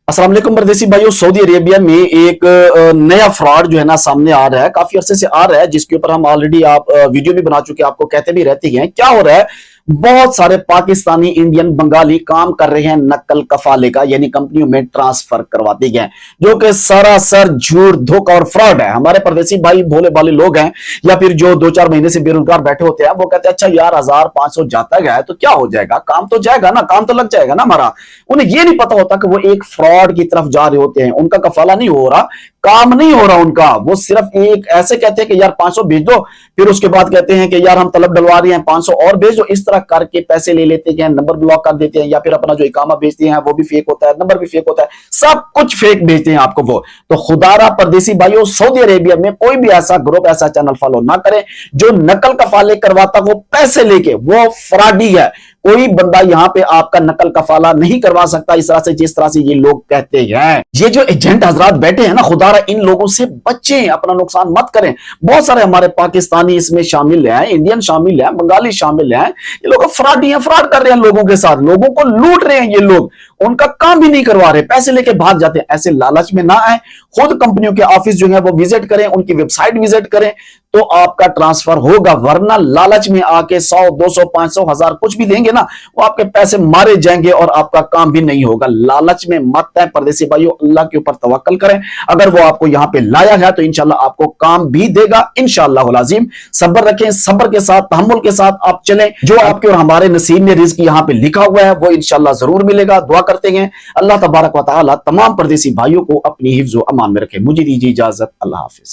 अस्सलाम वालेकुम परदेसी भाइयों। सऊदी अरेबिया में एक नया फ्रॉड जो है ना सामने आ रहा है, काफी अरसे से आ रहा है, जिसके ऊपर हम ऑलरेडी आप वीडियो भी बना चुके हैं, आपको कहते भी रहते हैं। क्या हो रहा है, बहुत सारे पाकिस्तानी, इंडियन, बंगाली काम कर रहे हैं नकल कफाले का, यानी कंपनियों में ट्रांसफर करवाते गए, जो कि सरासर झूठ, धोखा और फ्रॉड है। हमारे परदेसी भाई भोले भाले लोग हैं, या फिर जो 2-4 महीने से बेरोजगार बैठे होते हैं, वो कहते हैं अच्छा यार 1500 जाता गया है तो क्या हो जाएगा, काम तो जाएगा ना, काम तो लग जाएगा ना हमारा। उन्हें ये नहीं पता होता कि वो एक फ्रॉड की तरफ जा रहे होते हैं। उनका कफाला नहीं हो रहा, काम नहीं हो रहा उनका, वो सिर्फ एक ऐसे कहते हैं कि यार 500 भेज दो, फिर उसके बाद कहते हैं कि यार हम तलब डलवा रहे हैं 500 और भेज दो। इस तरह करके पैसे ले लेते हैं, नंबर ब्लॉक कर देते हैं, या फिर अपना जो इकामा भेजते हैं वो भी फेक होता है, नंबर भी फेक होता है, सब कुछ फेक भेजते हैं आपको वो। तो खुदारा परदेसी भाइयों, सऊदी अरेबिया में कोई भी ऐसा ग्रुप, ऐसा चैनल फॉलो ना करें जो नकल कफाले करवाता वो पैसे लेके, वो फ्रॉडी है। कोई बंदा यहां पे आपका नकल कफाला नहीं करवा सकता इस तरह से, जिस तरह से ये लोग कहते हैं। ये जो एजेंट हजरात बैठे हैं ना, खुदारा इन लोगों से बचें, अपना नुकसान मत करें। बहुत सारे हमारे पाकिस्तानी इसमें शामिल हैं, इंडियन शामिल हैं, बंगाली शामिल हैं। ये लोग फ्रॉडी हैं, फ्रॉड कर रहे हैं लोगों के साथ, लोगों को लूट रहे हैं। ये लोग उनका काम भी नहीं करवा रहे, पैसे लेके भाग जाते हैं। ऐसे लालच में ना आए, खुद कंपनियों के ऑफिस जो है वो विजिट करें, उनकी वेबसाइट विजिट करें, तो आपका ट्रांसफर होगा। वरना लालच में आके 100, 200, 500, 1000 कुछ भी देंगे ना, वो आपके पैसे मारे जाएंगे और आपका काम भी नहीं होगा। लालच में मत है परदेसी भाइयों, अल्लाह के ऊपर तवक्कल करें। अगर वो आपको यहां पे लाया है तो इंशाल्लाह आपको काम भी देगा, इंशाल्लाह अज़ीम। सब्र रखें, सब्र के साथ, तहम्मुल के साथ आप चलें। जो आपके और हमारे नसीब में रिज़्क यहां पे लिखा हुआ है वो इंशाल्लाह जरूर मिलेगा। दुआ करते हैं अल्लाह तबारक व तआला तमाम परदेसी भाइयों को अपनी हिफ्ज़ व अमान में रखे। मुझे दीजिए इजाजत, अल्लाह हाफिज।